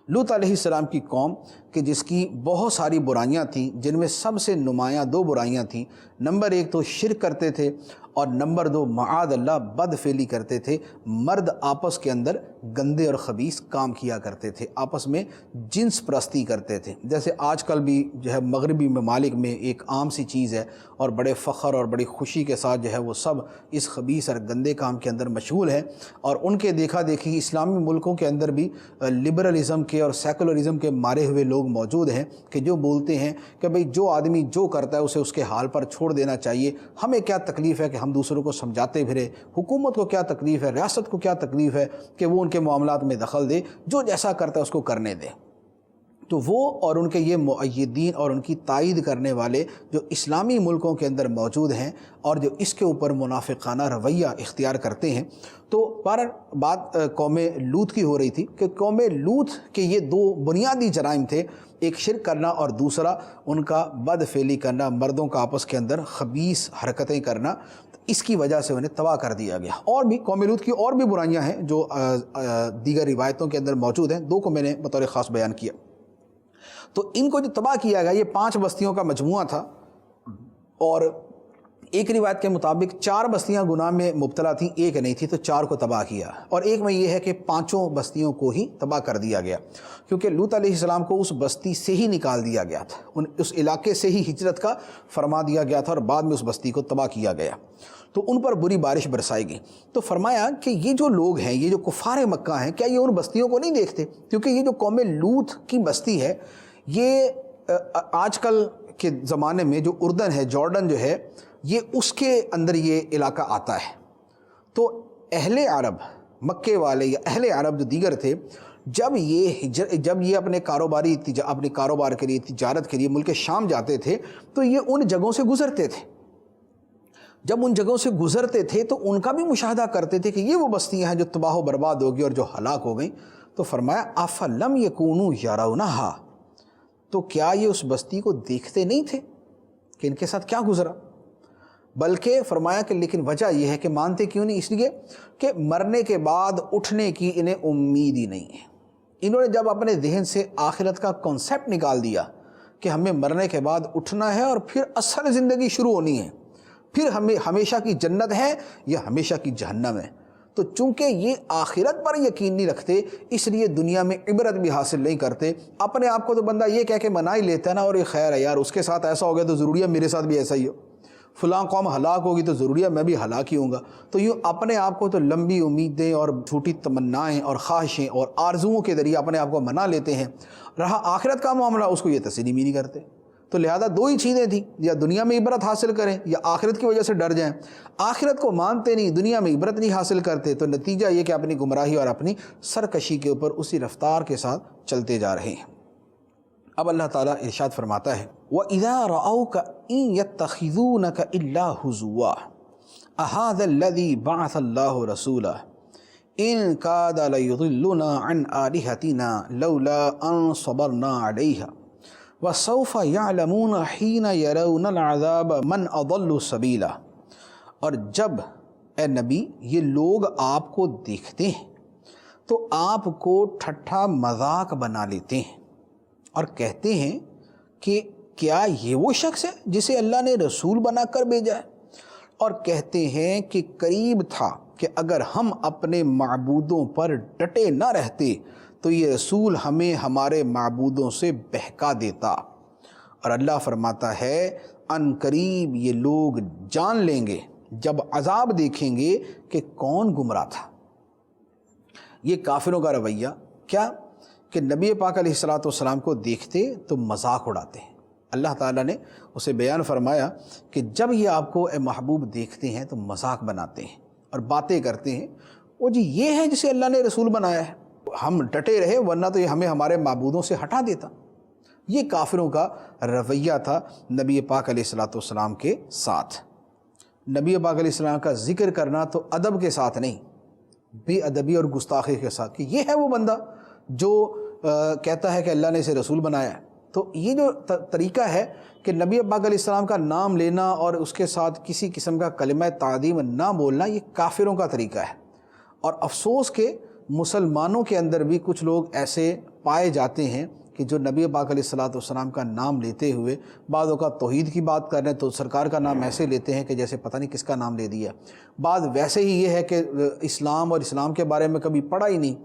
لوط علیہ السلام کی قوم کہ جس کی بہت ساری برائیاں تھیں، جن میں سب سے نمایاں 2 برائیاں تھیں۔ نمبر 1 تو شرک کرتے تھے، اور نمبر 2 معاذ اللہ بد فعلی کرتے تھے۔ مرد آپس کے اندر گندے اور خبیث کام کیا کرتے تھے، آپس میں جنس پرستی کرتے تھے، جیسے آج کل بھی جو ہے مغربی ممالک میں ایک عام سی چیز ہے، اور بڑے فخر اور بڑی خوشی کے ساتھ جو ہے وہ سب اس خبیث اور گندے کام کے اندر مشغول ہیں۔ اور ان کے دیکھا دیکھی اسلامی ملکوں کے اندر بھی لبرلزم کے اور سیکولرزم کے مارے ہوئے لوگ موجود ہیں کہ جو بولتے ہیں کہ بھئی جو آدمی جو کرتا ہے اسے اس کے حال پر چھوڑ دینا چاہیے، ہمیں کیا تکلیف ہے کہ ہم دوسروں کو سمجھاتے پھرے، حکومت کو کیا تکلیف ہے، ریاست کو کیا تکلیف ہے کہ وہ ان کے معاملات میں دخل دے، جو جیسا کرتا ہے اس کو کرنے دے۔ تو وہ اور ان کے یہ مؤیدین اور ان کی تائید کرنے والے جو اسلامی ملکوں کے اندر موجود ہیں اور جو اس کے اوپر منافقانہ رویہ اختیار کرتے ہیں، تو بات قوم لوط کی ہو رہی تھی کہ قوم لوط کے یہ دو بنیادی جرائم تھے، ایک شرک کرنا اور دوسرا ان کا بد فعلی کرنا، مردوں کا آپس کے اندر خبیث حرکتیں کرنا۔ اس کی وجہ سے انہیں تباہ کر دیا گیا۔ اور بھی قوم لوط کی اور بھی برائیاں ہیں جو دیگر روایتوں کے اندر موجود ہیں، دو کو میں نے بطور خاص بیان کیا۔ تو ان کو جو تباہ کیا گیا یہ 5 بستیوں کا مجموعہ تھا، اور ایک روایت کے مطابق 4 بستیاں گناہ میں مبتلا تھیں، ایک نہیں تھی، تو 4 کو تباہ کیا، اور ایک میں یہ ہے کہ 5 بستیوں کو ہی تباہ کر دیا گیا، کیونکہ لوط علیہ السلام کو اس بستی سے ہی نکال دیا گیا تھا، اس علاقے سے ہی ہجرت کا فرما دیا گیا تھا، اور بعد میں اس بستی کو تباہ کیا گیا، تو ان پر بری بارش برسائی گئی۔ تو فرمایا کہ یہ جو لوگ ہیں، یہ جو کفار مکہ ہیں، کیا یہ ان بستیوں کو نہیں دیکھتے؟ کیونکہ یہ جو قوم لوط کی بستی ہے، یہ آج کل کے زمانے میں جو اردن ہے، جارڈن جو ہے، یہ اس کے اندر یہ علاقہ آتا ہے۔ تو اہل عرب، مکے والے یا اہل عرب جو دیگر تھے، جب یہ اپنے کاروبار کے لیے، تجارت کے لیے ملک شام جاتے تھے، تو یہ ان جگہوں سے گزرتے تھے۔ جب ان جگہوں سے گزرتے تھے تو ان کا بھی مشاہدہ کرتے تھے کہ یہ وہ بستیاں ہیں جو تباہ و برباد ہو گئی اور جو ہلاک ہو گئیں۔ تو فرمایا افلم یکونوا یرونہا، تو کیا یہ اس بستی کو دیکھتے نہیں تھے کہ ان کے ساتھ کیا گزرا؟ بلکہ فرمایا کہ لیکن وجہ یہ ہے کہ مانتے کیوں نہیں؟ اس لیے کہ مرنے کے بعد اٹھنے کی انہیں امید ہی نہیں ہے۔ انہوں نے جب اپنے ذہن سے آخرت کا کنسیپٹ نکال دیا کہ ہمیں مرنے کے بعد اٹھنا ہے اور پھر اصل زندگی شروع ہونی ہے، پھر ہمیں ہمیشہ کی جنت ہے یا ہمیشہ کی جہنم ہے، تو چونکہ یہ آخرت پر یقین نہیں رکھتے، اس لیے دنیا میں عبرت بھی حاصل نہیں کرتے۔ اپنے آپ کو تو بندہ یہ کہہ کے منا ہی لیتا ہے نا، اور یہ خیر ہے یار، اس کے ساتھ ایسا ہو گیا تو ضروری ہے میرے ساتھ بھی ایسا ہی ہو، فلاں قوم ہلاک ہوگی تو ضروری ہے میں بھی ہلاک ہی ہوں گا۔ تو یوں اپنے آپ کو تو لمبی امیدیں اور جھوٹی تمنائیں اور خواہشیں اور آرزوؤں کے ذریعے اپنے آپ کو منا لیتے ہیں، رہا آخرت کا معاملہ اس کو یہ تسلیم ہی نہیں کرتے۔ تو لہذا 2 ہی چیزیں تھیں، یا دنیا میں عبرت حاصل کریں یا آخرت کی وجہ سے ڈر جائیں۔ آخرت کو مانتے نہیں، دنیا میں عبرت نہیں حاصل کرتے، تو نتیجہ یہ کہ اپنی گمراہی اور اپنی سرکشی کے اوپر اسی رفتار کے ساتھ چلتے جا رہے ہیں۔ اب اللہ تعالیٰ ارشاد فرماتا ہے وَإِذَا رَأَوْكَ إِن يَتَّخِذُونَكَ إِلَّا هُزُوًا أَهَذَا الَّذِي بَعَثَ اللَّهُ رَسُولًا إِن كَادَ لَيُضِلُّنَا عَنْ آلِهَتِنَا لَوْلَا أَن صَبَرْنَا عَلَيْهَا وَسَوْفَ يَعْلَمُونَ حِينَ يَرَوْنَ الْعَذَابَ مَنْ أَضَلُّ سَبِيلًا، اور جب اے نبی یہ لوگ آپ کو دیکھتے ہیں تو آپ کو ٹھٹھا مذاق بنا لیتے ہیں اور کہتے ہیں کہ کیا یہ وہ شخص ہے جسے اللہ نے رسول بنا کر بھیجا ہے، اور کہتے ہیں کہ قریب تھا کہ اگر ہم اپنے معبودوں پر ڈٹے نہ رہتے تو یہ رسول ہمیں ہمارے معبودوں سے بہکا دیتا۔ اور اللہ فرماتا ہے ان قریب یہ لوگ جان لیں گے جب عذاب دیکھیں گے کہ کون گمراہ تھا۔ یہ کافروں کا رویہ کیا کہ نبی پاک علیہ السلام کو دیکھتے تو مذاق اڑاتے ہیں۔ اللہ تعالیٰ نے اسے بیان فرمایا کہ جب یہ آپ کو اے محبوب دیکھتے ہیں تو مذاق بناتے ہیں اور باتیں کرتے ہیں، وہ جی یہ ہے جسے اللہ نے رسول بنایا ہے، ہم ڈٹے رہے ورنہ تو یہ ہمیں ہمارے معبودوں سے ہٹا دیتا۔ یہ کافروں کا رویہ تھا نبی پاک علیہ السلام کے ساتھ۔ نبی پاک علیہ السلام کا ذکر کرنا تو ادب کے ساتھ نہیں، بے ادبی اور گستاخی کے ساتھ، کہ یہ ہے وہ بندہ جو کہتا ہے کہ اللہ نے اسے رسول بنایا ہے۔ تو یہ جو طریقہ ہے کہ نبی پاک علیہ السلام کا نام لینا اور اس کے ساتھ کسی قسم کا کلمہ تعظیم نہ بولنا، یہ کافروں کا طریقہ ہے۔ اور افسوس کہ مسلمانوں کے اندر بھی کچھ لوگ ایسے پائے جاتے ہیں کہ جو نبی پاک علیہ السلام کا نام لیتے ہوئے بعض اوقات توحید کی بات کر رہے ہیں تو سرکار کا نام ایسے لیتے ہیں کہ جیسے پتہ نہیں کس کا نام لے دیا۔ بعض ویسے ہی یہ ہے کہ اسلام اور اسلام کے بارے میں کبھی پڑھا ہی نہیں،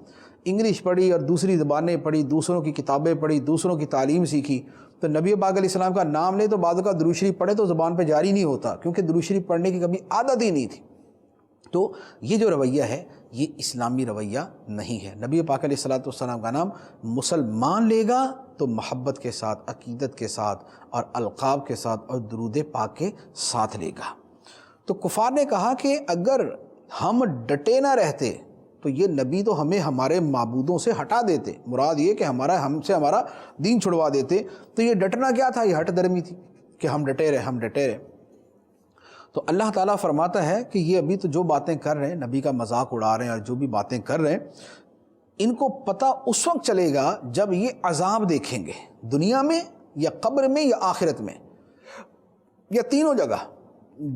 انگلش پڑھی اور دوسری زبانیں پڑھی، دوسروں کی کتابیں پڑھی، دوسروں کی تعلیم سیکھی، تو نبی پاک علیہ السلام کا نام لے تو بعض اوقات درود شریف پڑھے تو زبان پہ جاری نہیں ہوتا، کیونکہ درود شریف پڑھنے کی کبھی عادت ہی نہیں تھی۔ تو یہ جو رویہ ہے یہ اسلامی رویہ نہیں ہے۔ نبی پاک علیہ السلام کا نام مسلمان لے گا تو محبت کے ساتھ، عقیدت کے ساتھ اور القاب کے ساتھ اور درود پاک کے ساتھ لے گا۔ تو کفار نے کہا کہ اگر ہم ڈٹے نہ رہتے تو یہ نبی تو ہمیں ہمارے معبودوں سے ہٹا دیتے، مراد یہ کہ ہم سے ہمارا دین چھڑوا دیتے، تو یہ ڈٹنا کیا تھا؟ یہ ہٹ درمی تھی کہ ہم ڈٹے رہے۔ تو اللہ تعالیٰ فرماتا ہے کہ یہ ابھی تو جو باتیں کر رہے ہیں، نبی کا مذاق اڑا رہے ہیں اور جو بھی باتیں کر رہے ہیں، ان کو پتہ اس وقت چلے گا جب یہ عذاب دیکھیں گے، دنیا میں یا قبر میں یا آخرت میں یا تینوں جگہ۔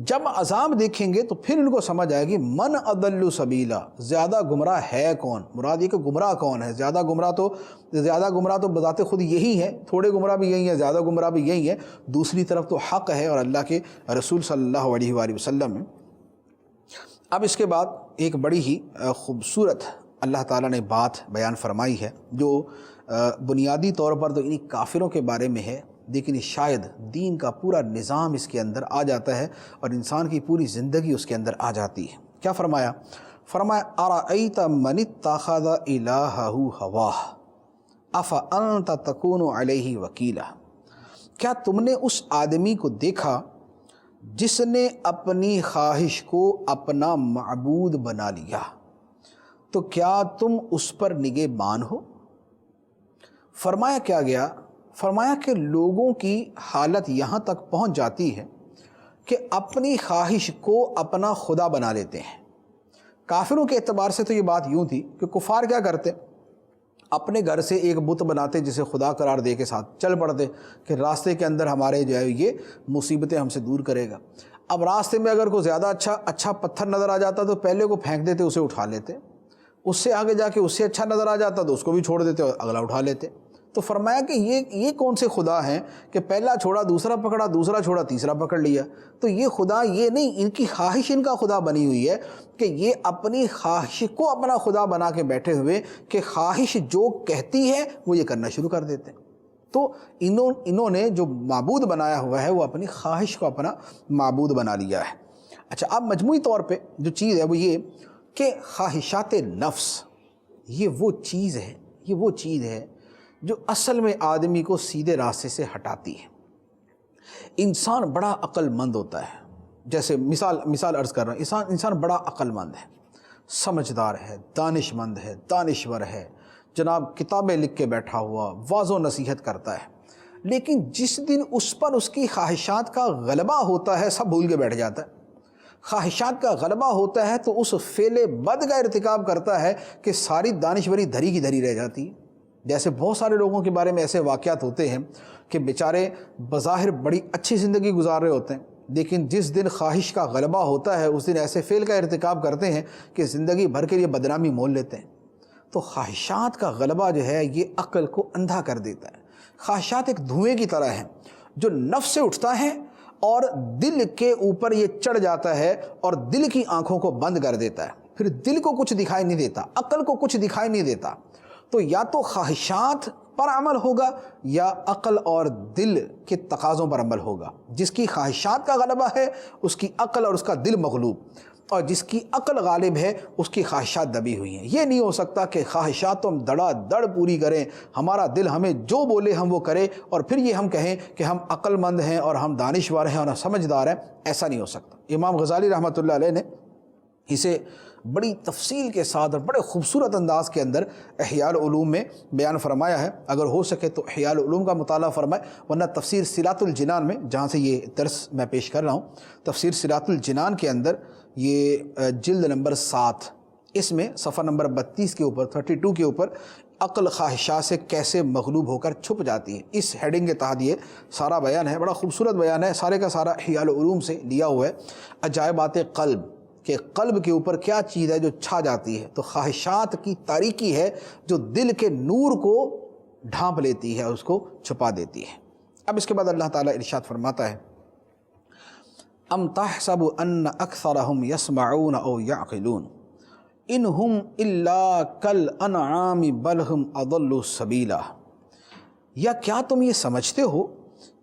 جب عذاب دیکھیں گے تو پھر ان کو سمجھ آئے گی من اضل سبیلا، زیادہ گمراہ ہے کون؟ مراد یہ کہ گمراہ کون ہے؟ زیادہ گمراہ تو بذات خود یہی ہے، تھوڑے گمراہ بھی یہی ہیں، زیادہ گمراہ بھی یہی ہیں، دوسری طرف تو حق ہے اور اللہ کے رسول صلی اللہ علیہ وآلہ وسلم۔ اب اس کے بعد ایک بڑی ہی خوبصورت اللہ تعالیٰ نے بات بیان فرمائی ہے، جو بنیادی طور پر تو انہی کافروں کے بارے میں ہے، لیکن شاید دین کا پورا نظام اس کے اندر آ جاتا ہے اور انسان کی پوری زندگی اس کے اندر آ جاتی ہے۔ کیا فرمایا؟ ارأیت من اتخذ الہہ ہواہ افانت تکون علیہ وکیلا، کیا تم نے اس آدمی کو دیکھا جس نے اپنی خواہش کو اپنا معبود بنا لیا، تو کیا تم اس پر نگہبان ہو؟ فرمایا کیا گیا؟ فرمایا کہ لوگوں کی حالت یہاں تک پہنچ جاتی ہے کہ اپنی خواہش کو اپنا خدا بنا لیتے ہیں۔ کافروں کے اعتبار سے تو یہ بات یوں تھی کہ کفار کیا کرتے؟ اپنے گھر سے ایک بت بناتے جسے خدا قرار دے کے ساتھ چل پڑتے کہ راستے کے اندر ہمارے جو ہے یہ مصیبتیں ہم سے دور کرے گا۔ اب راستے میں اگر کوئی زیادہ اچھا پتھر نظر آ جاتا تو پہلے کو پھینک دیتے، اسے اٹھا لیتے، اس سے آگے جا کے اس سے اچھا نظر آ جاتا تو اس کو بھی چھوڑ دیتے اور اگلا اٹھا لیتے۔ تو فرمایا کہ یہ کون سے خدا ہیں کہ پہلا چھوڑا دوسرا پکڑا، دوسرا چھوڑا تیسرا پکڑ لیا؟ تو یہ خدا یہ نہیں، ان کی خواہش ان کا خدا بنی ہوئی ہے کہ یہ اپنی خواہش کو اپنا خدا بنا کے بیٹھے ہوئے کہ خواہش جو کہتی ہے وہ یہ کرنا شروع کر دیتے ہیں۔ تو انہوں نے جو معبود بنایا ہوا ہے وہ اپنی خواہش کو اپنا معبود بنا لیا ہے۔ اچھا، اب مجموعی طور پہ جو چیز ہے وہ یہ کہ خواہشات نفس یہ وہ چیز ہے جو اصل میں آدمی کو سیدھے راستے سے ہٹاتی ہے۔ انسان بڑا عقل مند ہوتا ہے، جیسے مثال عرض کر رہا ہوں، انسان بڑا عقل مند ہے، سمجھدار ہے، دانش مند ہے، دانشور ہے، جناب کتابیں لکھ کے بیٹھا ہوا، واعظ و نصیحت کرتا ہے، لیکن جس دن اس پر اس کی خواہشات کا غلبہ ہوتا ہے سب بھول کے بیٹھ جاتا ہے۔ خواہشات کا غلبہ ہوتا ہے تو اس فعل بد کا ارتکاب کرتا ہے کہ ساری دانشوری دھری کی دھری رہ جاتی ہے۔ جیسے بہت سارے لوگوں کے بارے میں ایسے واقعات ہوتے ہیں کہ بیچارے بظاہر بڑی اچھی زندگی گزار رہے ہوتے ہیں، لیکن جس دن خواہش کا غلبہ ہوتا ہے اس دن ایسے فعل کا ارتکاب کرتے ہیں کہ زندگی بھر کے لیے بدنامی مول لیتے ہیں۔ تو خواہشات کا غلبہ جو ہے یہ عقل کو اندھا کر دیتا ہے۔ خواہشات ایک دھوئیں کی طرح ہیں جو نفس سے اٹھتا ہے اور دل کے اوپر یہ چڑھ جاتا ہے اور دل کی آنکھوں کو بند کر دیتا ہے، پھر دل کو کچھ دکھائی نہیں دیتا، عقل کو کچھ دکھائی نہیں دیتا۔ تو یا تو خواہشات پر عمل ہوگا یا عقل اور دل کے تقاضوں پر عمل ہوگا۔ جس کی خواہشات کا غلبہ ہے اس کی عقل اور اس کا دل مغلوب، اور جس کی عقل غالب ہے اس کی خواہشات دبی ہوئی ہیں۔ یہ نہیں ہو سکتا کہ خواہشات ہم دڑا دڑ پوری کریں، ہمارا دل ہمیں جو بولے ہم وہ کرے اور پھر یہ ہم کہیں کہ ہم عقل مند ہیں اور ہم دانشور ہیں اور ہم سمجھدار ہیں۔ ایسا نہیں ہو سکتا۔ امام غزالی رحمۃ اللہ علیہ نے اسے بڑی تفصیل کے ساتھ اور بڑے خوبصورت انداز کے اندر احیاء العلوم میں بیان فرمایا ہے۔ اگر ہو سکے تو احیاء العلوم کا مطالعہ فرمائے، ورنہ تفسیر صلات الجنان میں، جہاں سے یہ درس میں پیش کر رہا ہوں، تفسیر صلات الجنان کے اندر یہ جلد نمبر 7، اس میں صفحہ نمبر 32 کے اوپر 32 کے اوپر عقل خواہشات سے کیسے مغلوب ہو کر چھپ جاتی ہے، اس ہیڈنگ کے تحت یہ سارا بیان ہے۔ بڑا خوبصورت بیان ہے، سارے کا سارا احیاء العلوم سے لیا ہوا ہے۔ عجائبات قلب کہ قلب کے اوپر کیا چیز ہے جو چھا جاتی ہے، تو خواہشات کی تاریکی ہے جو دل کے نور کو ڈھانپ لیتی ہے، اس کو چھپا دیتی ہے۔ اب اس کے بعد اللہ تعالیٰ ارشاد فرماتا ہے، ام تحسب ان اکثرهم یسمعون او یعقلون انہم الا کالانعام بل ہم اضل سبیلا، یا کیا تم یہ سمجھتے ہو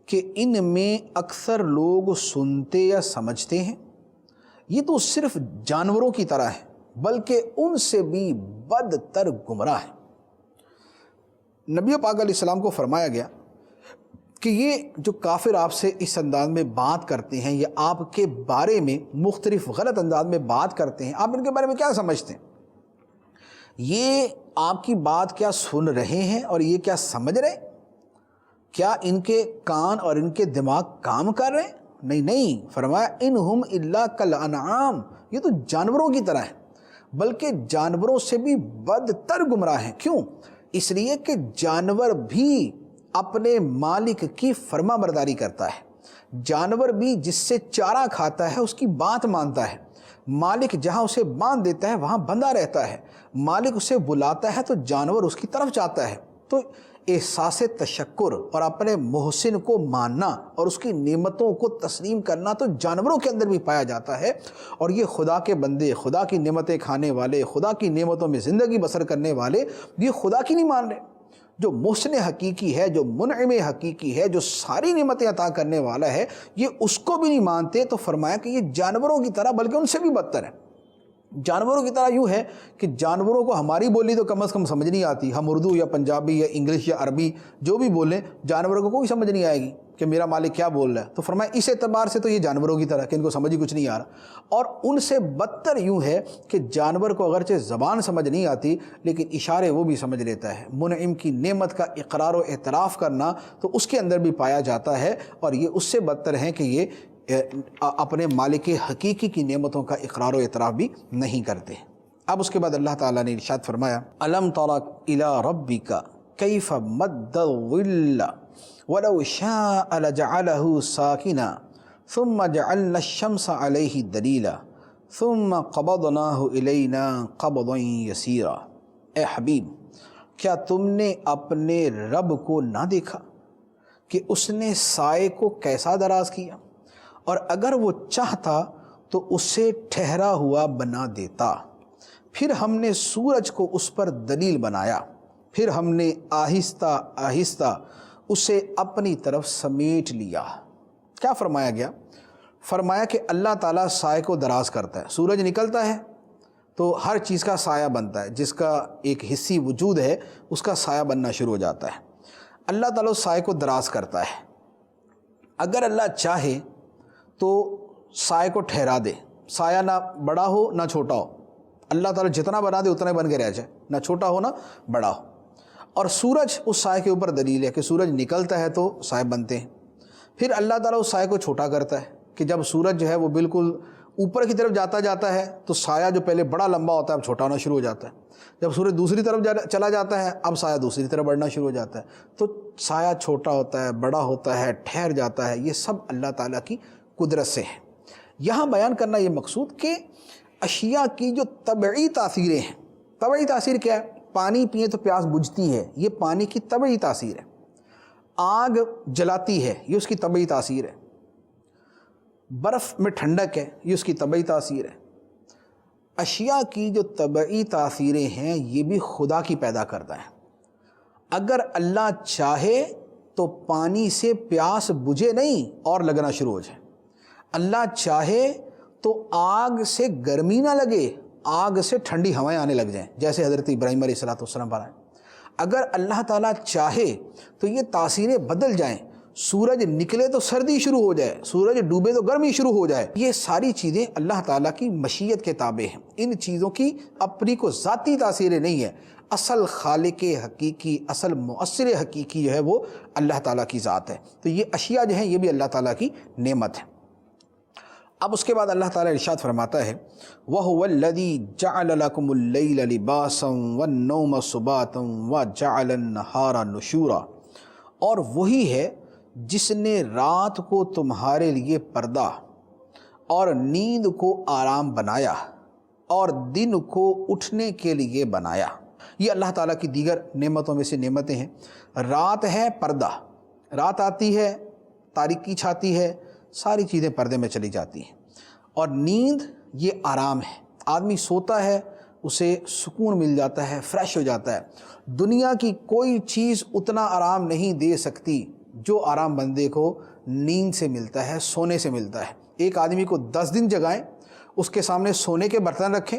کہ ان میں اکثر لوگ سنتے یا سمجھتے ہیں؟ یہ تو صرف جانوروں کی طرح ہے، بلکہ ان سے بھی بدتر گمراہ ہیں۔ نبی پاک علیہ السلام کو فرمایا گیا کہ یہ جو کافر آپ سے اس انداز میں بات کرتے ہیں یا آپ کے بارے میں مختلف غلط انداز میں بات کرتے ہیں، آپ ان کے بارے میں کیا سمجھتے ہیں؟ یہ آپ کی بات کیا سن رہے ہیں اور یہ کیا سمجھ رہے؟ کیا ان کے کان اور ان کے دماغ کام کر رہے ہیں؟ نہیں، فرمایا انہم الا کالانعام، یہ تو جانوروں کی طرح ہیں، بلکہ جانوروں سے بھی بدتر گمراہ ہیں۔ کیوں؟ اس لیے کہ جانور بھی اپنے مالک کی فرما برداری کرتا ہے، جانور بھی جس سے چارہ کھاتا ہے اس کی بات مانتا ہے، مالک جہاں اسے باندھ دیتا ہے وہاں بندھا رہتا ہے، مالک اسے بلاتا ہے تو جانور اس کی طرف جاتا ہے۔ تو احساس تشکر اور اپنے محسن کو ماننا اور اس کی نعمتوں کو تسلیم کرنا تو جانوروں کے اندر بھی پایا جاتا ہے، اور یہ خدا کے بندے، خدا کی نعمتیں کھانے والے، خدا کی نعمتوں میں زندگی بسر کرنے والے، یہ خدا کی نہیں مان رہے۔ جو محسن حقیقی ہے، جو منعم حقیقی ہے، جو ساری نعمتیں عطا کرنے والا ہے، یہ اس کو بھی نہیں مانتے، تو فرمایا کہ یہ جانوروں کی طرح بلکہ ان سے بھی بدتر ہے۔ جانوروں کی طرح یوں ہے کہ جانوروں کو ہماری بولی تو کم از کم سمجھ نہیں آتی، ہم اردو یا پنجابی یا انگلش یا عربی جو بھی بولیں، جانوروں کو کوئی سمجھ نہیں آئے گی کہ میرا مالک کیا بول رہا ہے۔ تو فرمایا اس اعتبار سے تو یہ جانوروں کی طرح کہ ان کو سمجھ ہی کچھ نہیں آ رہا۔ اور ان سے بدتر یوں ہے کہ جانور کو اگرچہ زبان سمجھ نہیں آتی لیکن اشارے وہ بھی سمجھ لیتا ہے۔ منعم کی نعمت کا اقرار و اعتراف کرنا تو اس کے اندر بھی پایا جاتا ہے، اور یہ اس سے بدتر ہیں کہ یہ اپنے مالک حقیقی کی نعمتوں کا اقرار و اعتراف بھی نہیں کرتے۔ اب اس کے بعد اللہ تعالیٰ نے ارشاد فرمایا الم تر الی ربک کیف مد الظل ولو شاء لجعلہ ساکنا ثم جعلنا الشمس علیہ دلیلا ثم قبضناہ الینا قبضا یسیرا۔ اے حبیب، کیا تم نے اپنے رب کو نہ دیکھا کہ اس نے سائے کو کیسا دراز کیا، اور اگر وہ چاہتا تو اسے ٹھہرا ہوا بنا دیتا، پھر ہم نے سورج کو اس پر دلیل بنایا، پھر ہم نے آہستہ آہستہ اسے اپنی طرف سمیٹ لیا۔ کیا فرمایا گیا؟ فرمایا کہ اللہ تعالیٰ سائے کو دراز کرتا ہے، سورج نکلتا ہے تو ہر چیز کا سایہ بنتا ہے، جس کا ایک حصی وجود ہے اس کا سایہ بننا شروع ہو جاتا ہے۔ اللہ تعالیٰ سائے کو دراز کرتا ہے، اگر اللہ چاہے تو سائے کو ٹھہرا دے، سایہ نہ بڑا ہو نہ چھوٹا ہو، اللہ تعالیٰ جتنا بنا دے اتنا ہی بن کے رہ جائے، نہ چھوٹا ہو نہ بڑا ہو۔ اور سورج اس سائے کے اوپر دلیل ہے کہ سورج نکلتا ہے تو سائے بنتے ہیں، پھر اللہ تعالیٰ اس سائے کو چھوٹا کرتا ہے کہ جب سورج جو ہے وہ بالکل اوپر کی طرف جاتا ہے تو سایہ جو پہلے بڑا لمبا ہوتا ہے اب چھوٹا ہونا شروع ہو جاتا ہے، جب سورج دوسری طرف چلا جاتا ہے اب سایہ دوسری طرف بڑھنا شروع ہو جاتا ہے، تو سایہ چھوٹا ہوتا ہے، بڑا ہوتا ہے، ٹھہر جاتا ہے، یہ سب اللہ تعالیٰ کی قدرت سے ہے۔ یہاں بیان کرنا یہ مقصود کہ اشیاء کی جو طبعی تاثیریں ہیں، طبعی تاثیر کیا ہے؟ پانی پیئے تو پیاس بجھتی ہے، یہ پانی کی طبعی تاثیر ہے۔ آگ جلاتی ہے، یہ اس کی طبعی تاثیر ہے۔ برف میں ٹھنڈک ہے، یہ اس کی طبعی تاثیر ہے۔ اشیاء کی جو طبعی تاثیریں ہیں یہ بھی خدا کی پیدا کرتا ہے۔ اگر اللہ چاہے تو پانی سے پیاس بجھے نہیں اور لگنا شروع ہو جائے، اللہ چاہے تو آگ سے گرمی نہ لگے، آگ سے ٹھنڈی ہوائیں آنے لگ جائیں، جیسے حضرت ابراہیم علیہ السلام فرمائے۔ اگر اللہ تعالیٰ چاہے تو یہ تاثیریں بدل جائیں، سورج نکلے تو سردی شروع ہو جائے، سورج ڈوبے تو گرمی شروع ہو جائے۔ یہ ساری چیزیں اللہ تعالیٰ کی مشیت کے تابع ہیں، ان چیزوں کی اپنی کو ذاتی تاثیریں نہیں ہیں، اصل خالق حقیقی، اصل مؤثر حقیقی جو ہے وہ اللہ تعالیٰ کی ذات ہے۔ تو یہ اشیاء جو ہیں یہ بھی اللہ تعالیٰ کی نعمت ہے۔ اب اس کے بعد اللہ تعالیٰ ارشاد فرماتا ہے وَهُوَ الَّذِي جَعَلَ لَكُمُ اللَّيْلَ لِبَاسًا وَالنَّوْمَ سُبَاتًا وَجَعَلَ النَّهَارَ نُشُورًا، اور وہی ہے جس نے رات کو تمہارے لیے پردہ اور نیند کو آرام بنایا اور دن کو اٹھنے کے لیے بنایا۔ یہ اللہ تعالیٰ کی دیگر نعمتوں میں سے نعمتیں ہیں۔ رات ہے پردہ، رات آتی ہے، تاریکی چھاتی ہے، ساری چیزیں پردے میں چلی جاتی ہیں۔ اور نیند یہ آرام ہے، آدمی سوتا ہے اسے سکون مل جاتا ہے، فریش ہو جاتا ہے۔ دنیا کی کوئی چیز اتنا آرام نہیں دے سکتی جو آرام بندے کو نیند سے ملتا ہے، سونے سے ملتا ہے۔ ایک آدمی کو 10 دن جگائیں، اس کے سامنے سونے کے برتن رکھیں،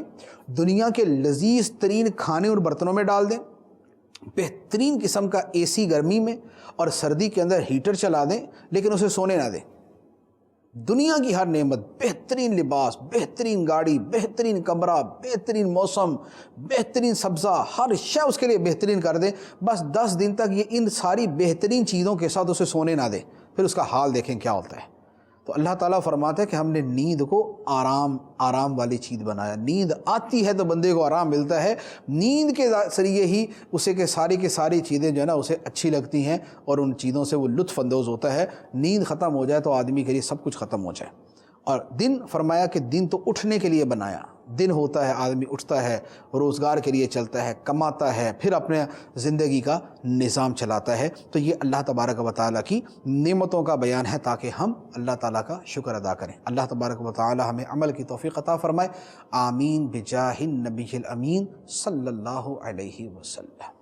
دنیا کے لذیذ ترین کھانے اور برتنوں میں ڈال دیں، بہترین قسم کا اے سی گرمی میں اور سردی کے اندر ہیٹر چلا دیں، لیکن اسے سونے نہ دیں، دنیا کی ہر نعمت، بہترین لباس، بہترین گاڑی، بہترین کمرہ، بہترین موسم، بہترین سبزہ، ہر شے اس کے لیے بہترین کر دیں، بس 10 دن تک یہ ان ساری بہترین چیزوں کے ساتھ اسے سونے نہ دیں، پھر اس کا حال دیکھیں کیا ہوتا ہے۔ تو اللہ تعالیٰ فرماتا ہے کہ ہم نے نیند کو آرام والی چیز بنایا۔ نیند آتی ہے تو بندے کو آرام ملتا ہے، نیند کے ذریعے ہی اسے کہ ساری چیزیں جو ہے نا اسے اچھی لگتی ہیں اور ان چیزوں سے وہ لطف اندوز ہوتا ہے۔ نیند ختم ہو جائے تو آدمی کے لیے سب کچھ ختم ہو جائے۔ اور دن فرمایا کہ دن تو اٹھنے کے لیے بنایا، دن ہوتا ہے آدمی اٹھتا ہے، روزگار کے لیے چلتا ہے، کماتا ہے، پھر اپنے زندگی کا نظام چلاتا ہے۔ تو یہ اللہ تبارک و تعالیٰ کی نعمتوں کا بیان ہے تاکہ ہم اللہ تعالیٰ کا شکر ادا کریں۔ اللہ تبارک و تعالیٰ ہمیں عمل کی توفیق عطا فرمائے۔ آمین بجاہ النبی الامین صلی اللہ علیہ وسلم۔